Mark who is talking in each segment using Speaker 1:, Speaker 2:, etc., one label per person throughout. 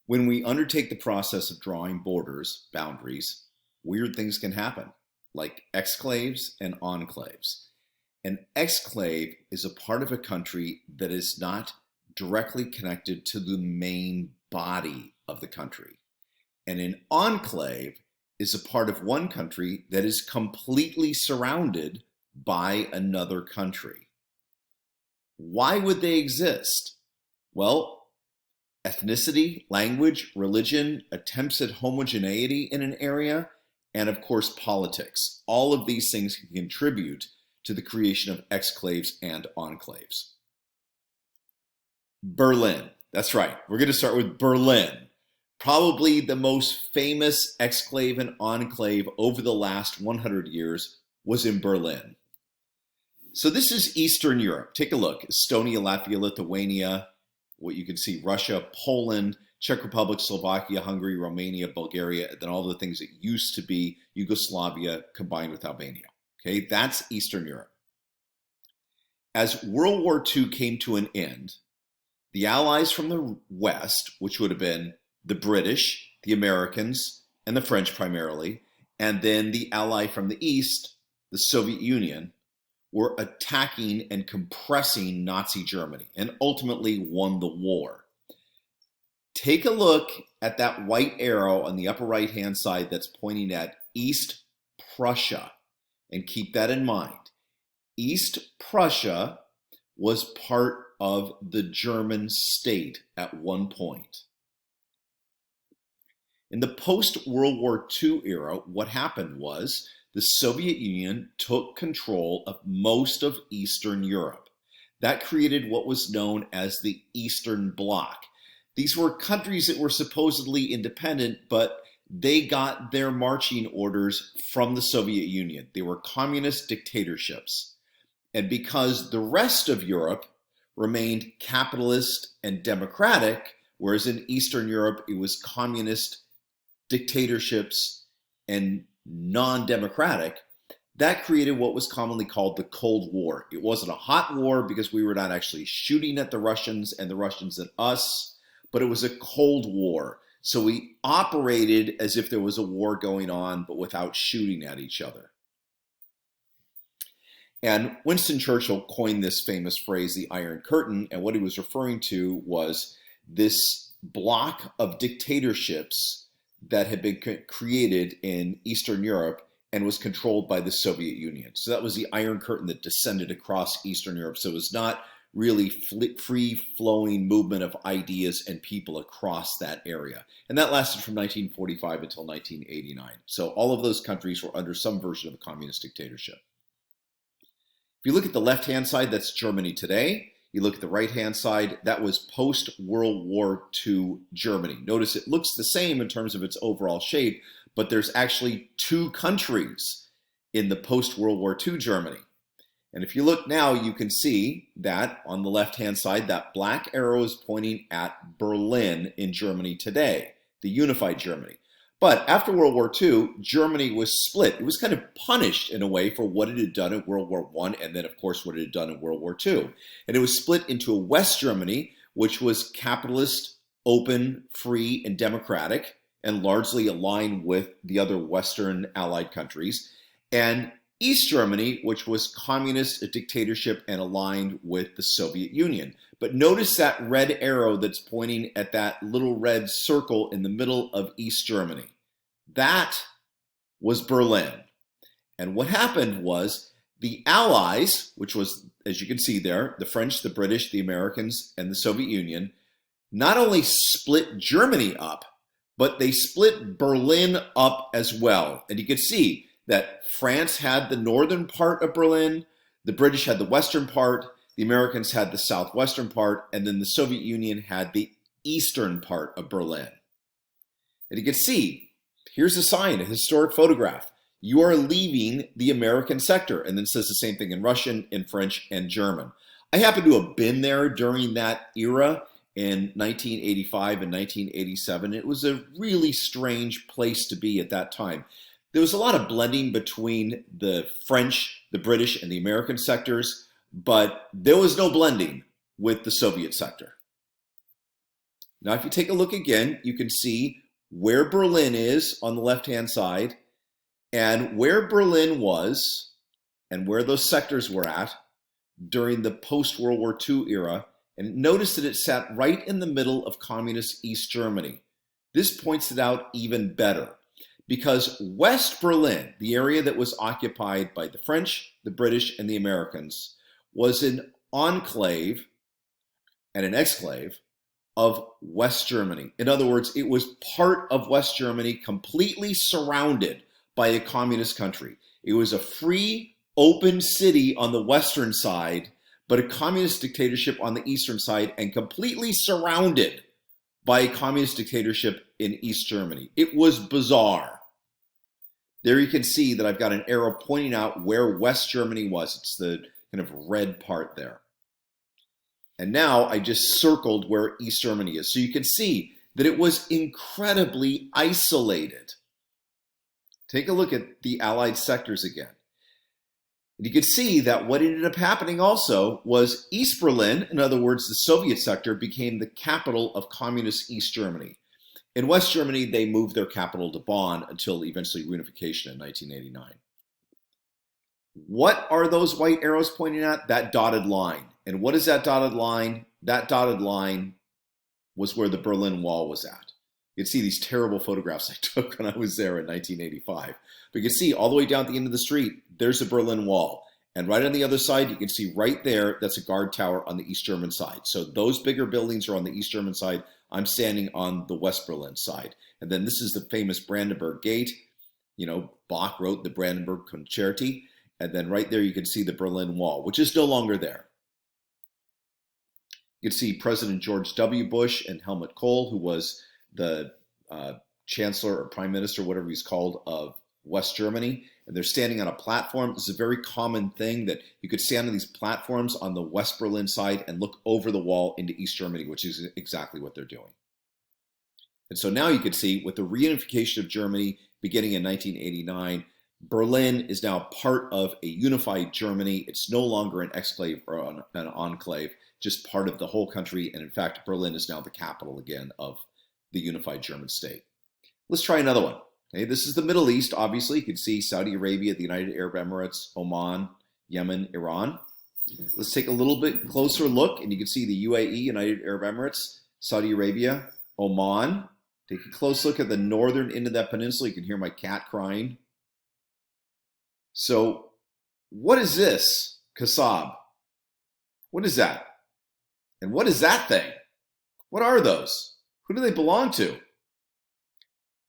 Speaker 1: When we undertake the process of drawing borders, boundaries, weird things can happen, like exclaves and enclaves. An exclave is a part of a country that is not directly connected to the main body of the country. And an enclave is a part of one country that is completely surrounded by another country. Why would they exist? Well, ethnicity, language, religion, attempts at homogeneity in an area, and of course politics. All of these things can contribute to the creation of exclaves and enclaves. Berlin. That's right. We're going to start with Berlin. Probably the most famous exclave and enclave over the last 100 years was in Berlin. So this is Eastern Europe. Take a look. Estonia, Latvia, Lithuania, what you can see, Russia, Poland, Czech Republic, Slovakia, Hungary, Romania, Bulgaria, and then all the things that used to be Yugoslavia combined with Albania. Okay, that's Eastern Europe. As World War II came to an end, the Allies from the West, which would have been the British, the Americans, and the French primarily, and then the ally from the East, the Soviet Union, were attacking and compressing Nazi Germany and ultimately won the war. Take a look at that white arrow on the upper right-hand side that's pointing at East Prussia, and keep that in mind. East Prussia was part of the German state at one point. In the post-World War II era, what happened was the Soviet Union took control of most of Eastern Europe. That created what was known as the Eastern Bloc. These were countries that were supposedly independent, but they got their marching orders from the Soviet Union. They were communist dictatorships. And because the rest of Europe remained capitalist and democratic, whereas in Eastern Europe it was communist dictatorships and non-democratic, that created what was commonly called the Cold War. It wasn't a hot war because we were not actually shooting at the Russians and the Russians at us, but it was a Cold War. So we operated as if there was a war going on, but without shooting at each other. And Winston Churchill coined this famous phrase, the Iron Curtain, and what he was referring to was this block of dictatorships that had been created in Eastern Europe and was controlled by the Soviet Union. So that was the Iron Curtain that descended across Eastern Europe. So it was not really free-flowing movement of ideas and people across that area. And that lasted from 1945 until 1989. So all of those countries were under some version of a communist dictatorship. If you look at the left-hand side, that's Germany today. You look at the right-hand side, that was post-World War II Germany. Notice it looks the same in terms of its overall shape, but there's actually two countries in the post-World War II Germany. And if you look now, you can see that on the left-hand side, that black arrow is pointing at Berlin in Germany today, the unified Germany. But after World War II, Germany was split. It was kind of punished in a way for what it had done in World War I, and then, of course, what it had done in World War II. And it was split into a West Germany, which was capitalist, open, free, and democratic, and largely aligned with the other Western allied countries, and East Germany, which was communist, a dictatorship, and aligned with the Soviet Union. But notice that red arrow that's pointing at that little red circle in the middle of East Germany. That was Berlin. And what happened was the Allies, which was, as you can see there, the French, the British, the Americans, and the Soviet Union, not only split Germany up, but they split Berlin up as well. And you can see that France had the northern part of Berlin, the British had the western part, the Americans had the southwestern part, and then the Soviet Union had the eastern part of Berlin. And you can see, here's a sign, a historic photograph. You are leaving the American sector, and then it says the same thing in Russian, in French, and German. I happen to have been there during that era in 1985 and 1987. It was a really strange place to be at that time. There was a lot of blending between the French, the British, and the American sectors, but there was no blending with the Soviet sector. Now, if you take a look again, you can see where Berlin is on the left-hand side and where Berlin was and where those sectors were at during the post-World War II era. And notice that it sat right in the middle of communist East Germany. This points it out even better because West Berlin, the area that was occupied by the French, the British, and the Americans, was an enclave and an exclave of West Germany. In other words, it was part of West Germany, completely surrounded by a communist country. It was a free, open city on the western side, but a communist dictatorship on the eastern side, and completely surrounded by a communist dictatorship in East Germany. It was bizarre. There you can see that I've got an arrow pointing out where West Germany was. It's the kind of red part there. And now I just circled where East Germany is. So you can see that it was incredibly isolated. Take a look at the Allied sectors again. And you can see that what ended up happening also was East Berlin, in other words, the Soviet sector, became the capital of communist East Germany. In West Germany, they moved their capital to Bonn until eventually reunification in 1989. What are those white arrows pointing at? That dotted line. And what is that dotted line? That dotted line was where the Berlin Wall was at. You can see these terrible photographs I took when I was there in 1985. But you can see all the way down at the end of the street, there's the Berlin Wall. And right on the other side, you can see right there, that's a guard tower on the East German side. So those bigger buildings are on the East German side. I'm standing on the West Berlin side. And then this is the famous Brandenburg Gate. You know, Bach wrote the Brandenburg Concerti. And then right there, you can see the Berlin Wall, which is no longer there. You can see President George W. Bush and Helmut Kohl, who was the chancellor or prime minister, whatever he's called, of West Germany. And they're standing on a platform. This is a very common thing that you could stand on these platforms on the West Berlin side and look over the wall into East Germany, which is exactly what they're doing. And so now you can see with the reunification of Germany beginning in 1989, Berlin is now part of a unified Germany. It's no longer an exclave or an enclave, just part of the whole country. And in fact, Berlin is now the capital again of the unified German state. Let's try another one. Okay, this is the Middle East, obviously. You can see Saudi Arabia, the United Arab Emirates, Oman, Yemen, Iran. Let's take a little bit closer look, and you can see the UAE, United Arab Emirates, Saudi Arabia, Oman. Take a close look at the northern end of that peninsula. You can hear my cat crying. So what is this, Kasab? What is that? And what is that thing? What are those? Who do they belong to?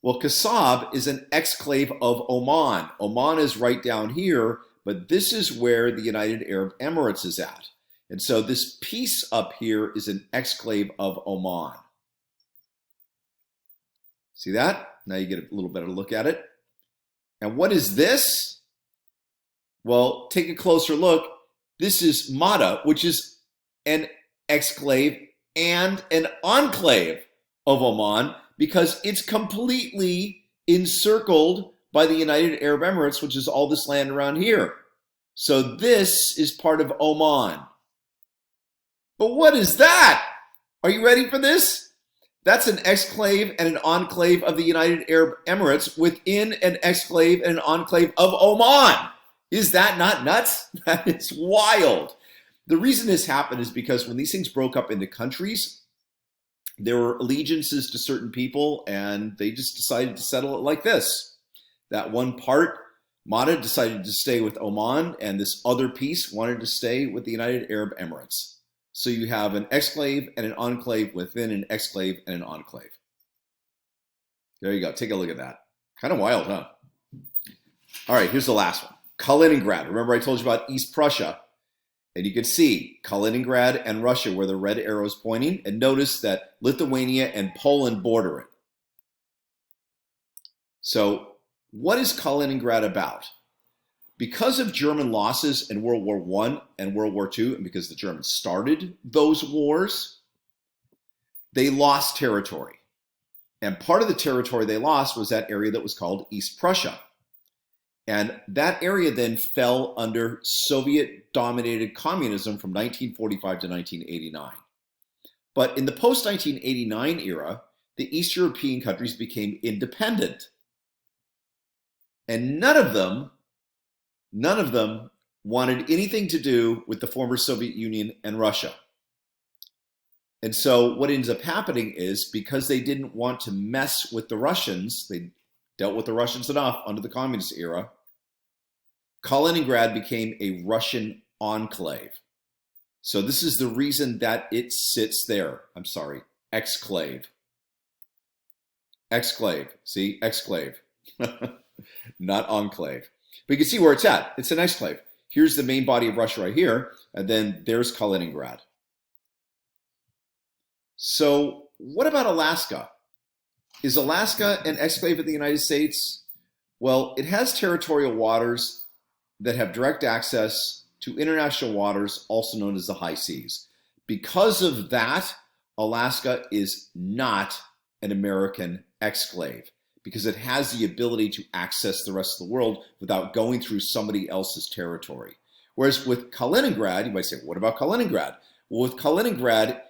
Speaker 1: Well, Kasab is an exclave of Oman. Oman is right down here, but this is where the United Arab Emirates is at. And so this piece up here is an exclave of Oman. See that? Now you get a little better look at it. And what is this? Well, take a closer look. This is Mada, which is an exclave and an enclave of Oman, because it's completely encircled by the United Arab Emirates, which is all this land around here. So this is part of Oman. But what is that? Are you ready for this? That's an exclave and an enclave of the United Arab Emirates within an exclave and an enclave of Oman. Is that not nuts? That is wild. The reason this happened is because when these things broke up into countries, there were allegiances to certain people, and they just decided to settle it like this. That one part, Mada decided to stay with Oman, and this other piece wanted to stay with the United Arab Emirates. So you have an exclave and an enclave within an exclave and an enclave. There you go. Take a look at that. Kind of wild, huh? All right, here's the last one. Kaliningrad. Remember I told you about East Prussia? And you can see Kaliningrad and Russia where the red arrow is pointing. And notice that Lithuania and Poland border it. So what is Kaliningrad about? Because of German losses in World War I and World War II, and because the Germans started those wars, they lost territory. And part of the territory they lost was that area that was called East Prussia. And that area then fell under Soviet-dominated communism from 1945 to 1989. But in the post-1989 era, the East European countries became independent. And none of them wanted anything to do with the former Soviet Union and Russia. And so what ends up happening is, because they didn't want to mess with the Russians, they dealt with the Russians enough under the communist era, Kaliningrad became a Russian enclave. So this is the reason that it sits there. I'm sorry, exclave. Exclave, see, exclave, not enclave. But you can see where it's at. It's an exclave. Here's the main body of Russia right here, and then there's Kaliningrad. So what about Alaska? Is Alaska an exclave of the United States? Well, it has territorial waters that have direct access to international waters, also known as the high seas. Because of that, Alaska is not an American exclave, because it has the ability to access the rest of the world without going through somebody else's territory. Whereas with Kaliningrad, you might say, what about Kaliningrad? Well, with Kaliningrad,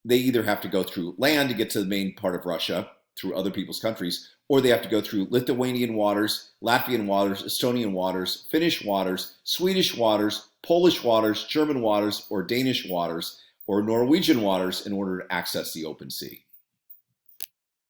Speaker 1: they either have to go through land to get to the main part of Russia through other people's countries, or they have to go through Lithuanian waters, Latvian waters, Estonian waters, Finnish waters, Swedish waters, Polish waters, German waters, or Danish waters, or Norwegian waters in order to access the open sea.